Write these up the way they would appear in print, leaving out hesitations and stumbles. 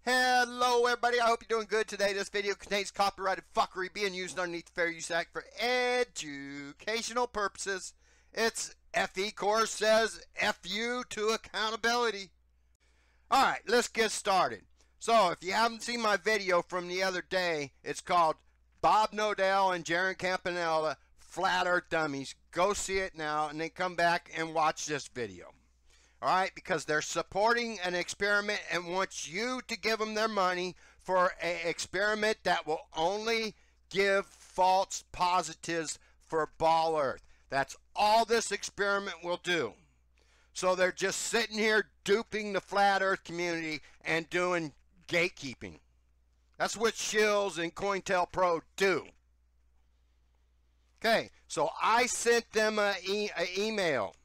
Hello everybody, I hope you're doing good today. This video contains copyrighted fuckery being used underneath the Fair Use Act for educational purposes. It's FECORE says F you to accountability. Alright, let's get started. So if you haven't seen my video from the other day, it's called Bob Nodell and Jaron Campanella Flat Earth Dummies. Go see it now and then come back and watch this video. Alright, because they're supporting an experiment and want you to give them their money for an experiment that will only give false positives for ball Earth. That's all this experiment will do. So they're just sitting here duping the flat Earth community and doing gatekeeping. That's what Shills and COINTELPRO do. Okay, so I sent them an email.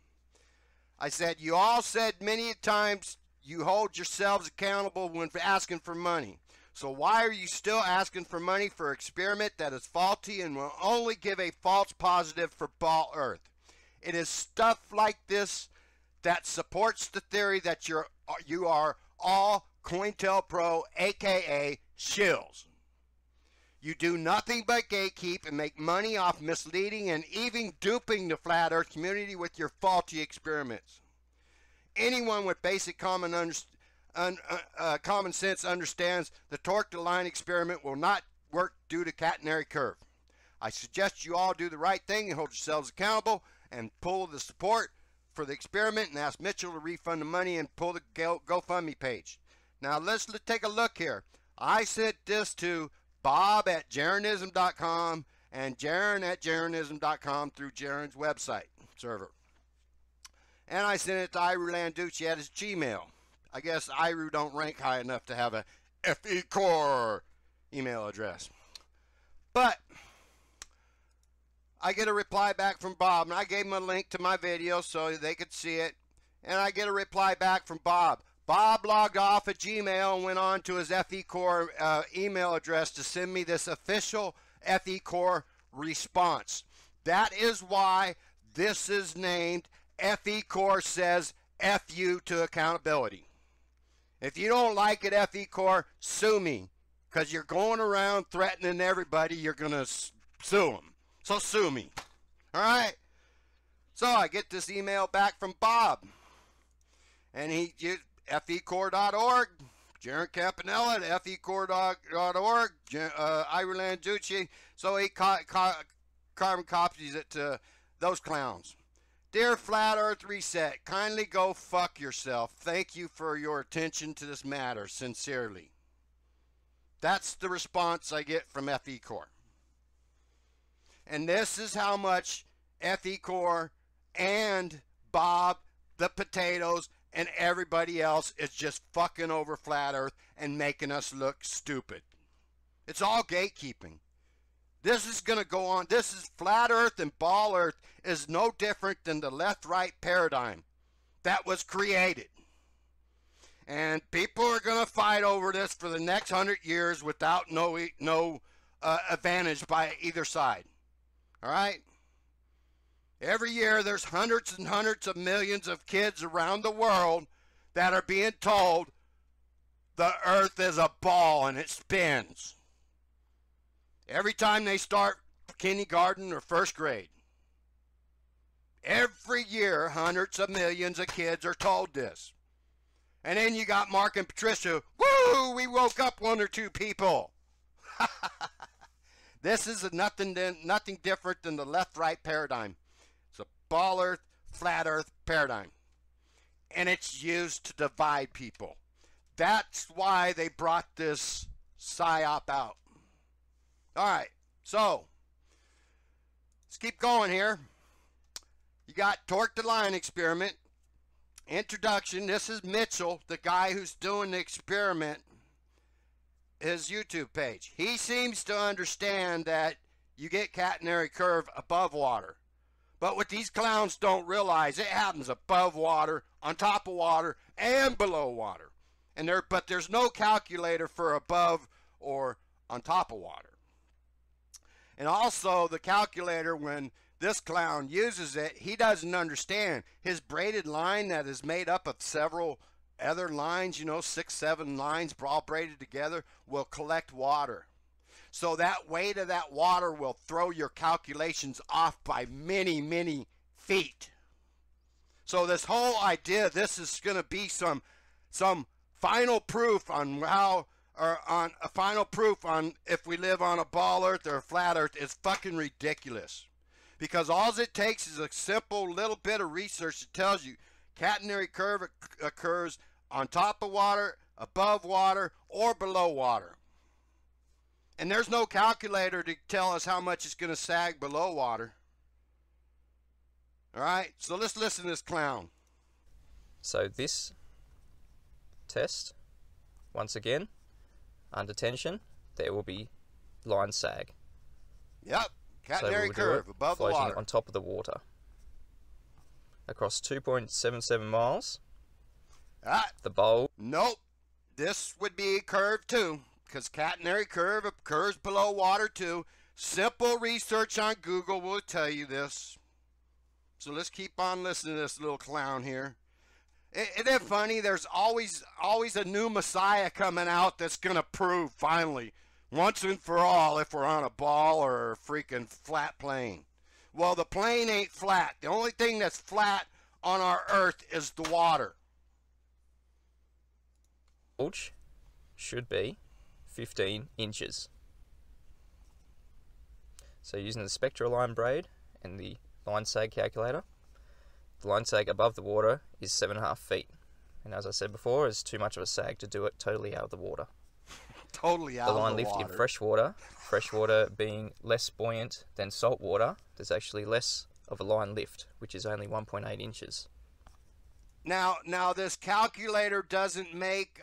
I said, you all said many times you hold yourselves accountable when asking for money. So why are you still asking for money for an experiment that is faulty and will only give a false positive for ball Earth? It is stuff like this that supports the theory that you are all COINTELPRO, aka shills. You do nothing but gatekeep and make money off misleading and even duping the flat Earth community with your faulty experiments. Anyone with basic common sense understands the torque the line experiment will not work due to catenary curve. I suggest you all do the right thing and hold yourselves accountable and pull the support for the experiment and ask Mitchell to refund the money and pull the GoFundMe page. Now let's take a look here. I sent this to Bob at Jaronism.com and Jaron at Jaronism.com through Jaron's website server. And I sent it to Iru Landucci at his Gmail. I guess Iru don't rank high enough to have a FECORE email address. But I get a reply back from Bob, and I gave him a link to my video so they could see it. And I get a reply back from Bob. Bob logged off at Gmail and went on to his FECORE email address to send me this official FECORE response. That is why this is named FECORE says F you to accountability. If you don't like it, FECORE, sue me. Because you're going around threatening everybody, you're going to sue them. So sue me. Alright? So I get this email back from Bob. And he FECORE.org, Jaron Campanella at FECORE.org, Iru Landucci. So he carbon copies it to those clowns. Dear Flat Earth Reset, kindly go fuck yourself. Thank you for your attention to this matter, sincerely. That's the response I get from FECORE. And this is how much FECORE and Bob, the potatoes, and everybody else is just fucking over flat Earth and making us look stupid. It's all gatekeeping. This is going to go on. This is flat Earth and ball Earth is no different than the left-right paradigm that was created. And people are going to fight over this for the next 100 years without no advantage by either side. All right? Every year there's hundreds and hundreds of millions of kids around the world that are being told the Earth is a ball and it spins. Every time they start kindergarten or first grade. Every year hundreds of millions of kids are told this. And then you got Mark and Patricia. Woo! We woke up one or two people. This is nothing different than the left-right paradigm. Ball Earth, flat Earth paradigm. And it's used to divide people. That's why they brought this PSYOP out. Alright, so let's keep going here. You got Torque the Line experiment. Introduction. This is Mitchell, the guy who's doing the experiment. His YouTube page. He seems to understand that you get catenary curve above water. But what these clowns don't realize, it happens above water, on top of water, and below water. But there's no calculator for above or on top of water. And also the calculator, when this clown uses it, he doesn't understand. His braided line that is made up of several other lines, you know, 6, 7 lines all braided together, will collect water. So that weight of that water will throw your calculations off by many, many feet. So this whole idea, this is going to be some final proof on how, or on a final proof on if we live on a ball earth or a flat earth, is fucking ridiculous. Because all it takes is a simple little bit of research that tells you catenary curve occurs on top of water, above water, or below water. And there's no calculator to tell us how much it's going to sag below water. All right, so let's listen to this clown. So this test, once again, under tension, there will be line sag. Yep, catenary curve above the water. Floating on top of the water. Across 2.77 miles. The bowl. Nope, this would be a curve too, because catenary curve occurs below water too. Simple research on Google will tell you this. So let's keep on listening to this little clown here. Isn't it funny? There's always a new messiah coming out that's going to prove finally, once and for all, if we're on a ball or a freaking flat plane. Well, the plane ain't flat. The only thing that's flat on our earth is the water. Bulge should be 15 inches. So using the spectral line braid and the line sag calculator, the line sag above the water is 7.5 feet. And as I said before, it's too much of a sag to do it totally out of the water. Totally out of the water. The line lift in fresh water being less buoyant than salt water, there's actually less of a line lift, which is only 1.8 inches. Now this calculator doesn't make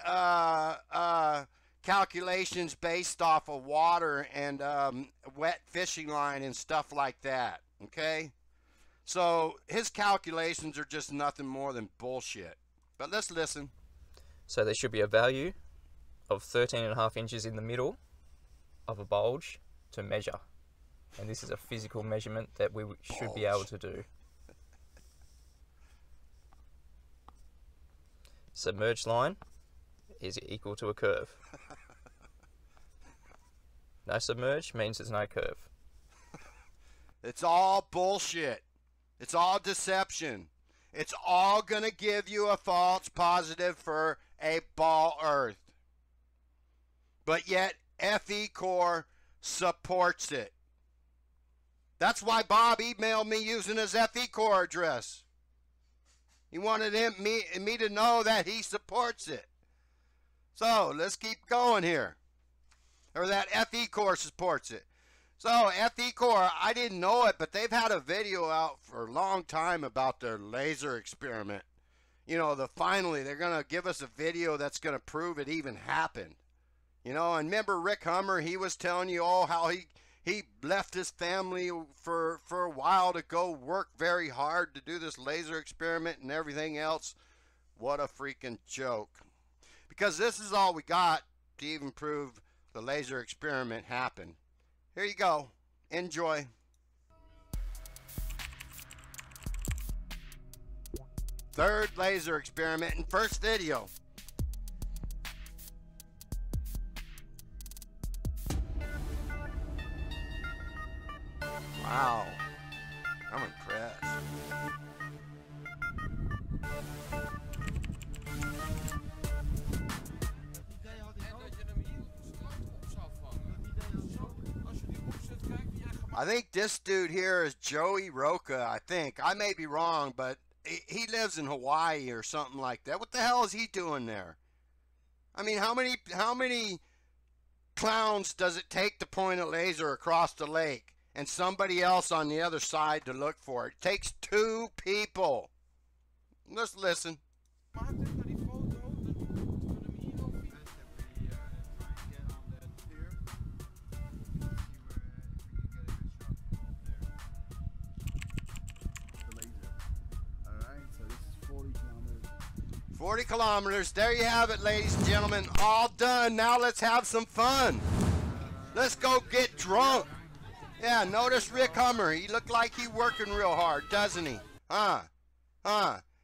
calculations based off of water and wet fishing line and stuff like that, okay? So his calculations are just nothing more than bullshit. But let's listen. So there should be a value of 13.5 inches in the middle of a bulge to measure. And this is a physical measurement that we should be able to do. Submerged line is equal to a curve. No submerged means there's no curve. It's all bullshit. It's all deception. It's all going to give you a false positive for a ball earth. But yet, FECORE supports it. That's why Bob emailed me using his FECORE address. He wanted me to know that he supports it. So, let's keep going here. Or that FECORE supports it. So, FECORE, I didn't know it, but they've had a video out for a long time about their laser experiment. You know, finally, they're going to give us a video that's going to prove it even happened. You know, and remember Rick Hummer, he was telling you, oh, how he left his family for a while to go work very hard to do this laser experiment and everything else. What a freaking joke. Because this is all we got to even prove the laser experiment happened. Here you go. Enjoy. Third laser experiment and first video. Wow. I'm impressed. I think this dude here is Joey Roca, I think. I may be wrong, but he lives in Hawaii or something like that. What the hell is he doing there? I mean, how many clowns does it take to point a laser across the lake and somebody else on the other side to look for it? It takes 2 people. Let's listen. So this is 40 kilometers. 40 kilometers. There you have it, ladies and gentlemen. All done. Now let's have some fun. Let's go get drunk. Yeah, notice Rick Hummer. He looked like he working real hard, doesn't he? Huh?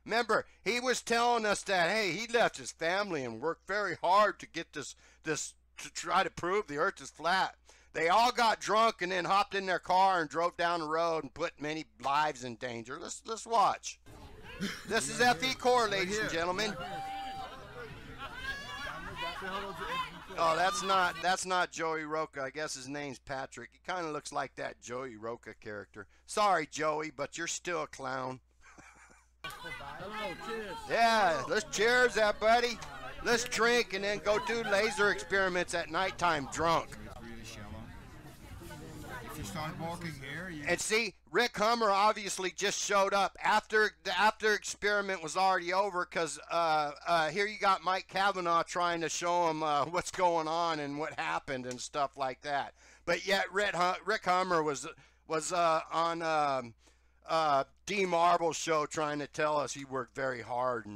Remember, he was telling us that, hey, he left his family and worked very hard to get this to try to prove the earth is flat. They all got drunk and then hopped in their car and drove down the road and put many lives in danger. Let's watch. This is FECORE, ladies and gentlemen. Oh, that's not Joey Roca. I guess his name's Patrick. He kind of looks like that Joey Roca character. Sorry, Joey, but you're still a clown. Yeah, let's cheers, everybody. Let's drink and then go do laser experiments at nighttime drunk. If you start walking here, And see, Rick Hummer obviously just showed up after the experiment was already over, because here you got Mike Kavanaugh trying to show him what's going on and what happened and stuff like that. But yet Rick Hummer was on D. Marble's show trying to tell us he worked very hard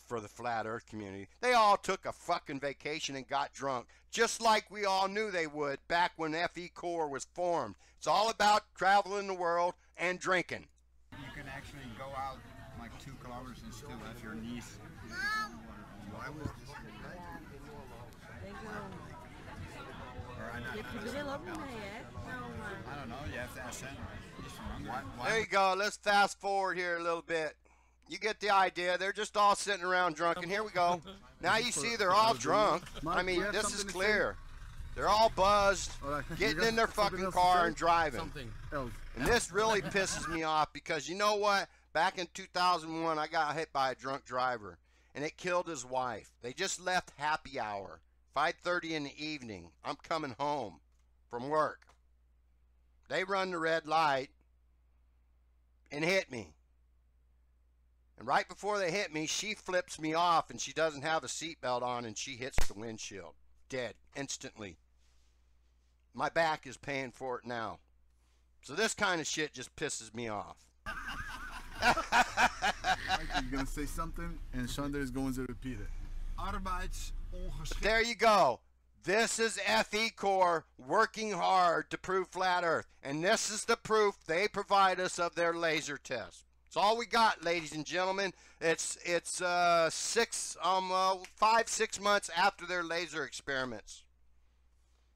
for the flat earth community. They all took a fucking vacation and got drunk, just like we all knew they would back when FECORE was formed. It's all about traveling the world and drinking. you can actually go out like 2 kilometers and still have your knees. Why was this? I don't know, you have to ask him. There you go. Let's fast forward here a little bit. You get the idea. They're just all sitting around drunk, and here we go. Now you see they're all drunk. I mean, this is clear. They're all buzzed, getting in their fucking car and driving. And this really pisses me off, because you know what? Back in 2001, I got hit by a drunk driver, and it killed his wife. They just left happy hour, 5:30 in the evening. I'm coming home from work. They run the red light and hit me. And right before they hit me, she flips me off, and she doesn't have a seatbelt on, and she hits the windshield. Dead instantly. My back is paying for it now. So this kind of shit just pisses me off. You're going to say something, and Sander is going to repeat it. There you go. This is FECORE working hard to prove flat earth. And this is the proof they provide us of their laser test. It's all we got, ladies and gentlemen. It's 5-6 months after their laser experiments,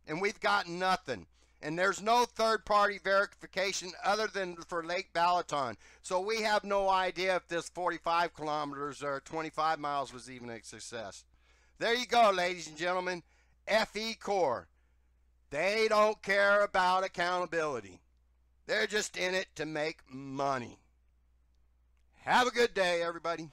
and we've got nothing. And there's no third-party verification other than for Lake Balaton. So we have no idea if this 45 kilometers or 25 miles was even a success. There you go, ladies and gentlemen. FECORE. They don't care about accountability. They're just in it to make money. Have a good day, everybody.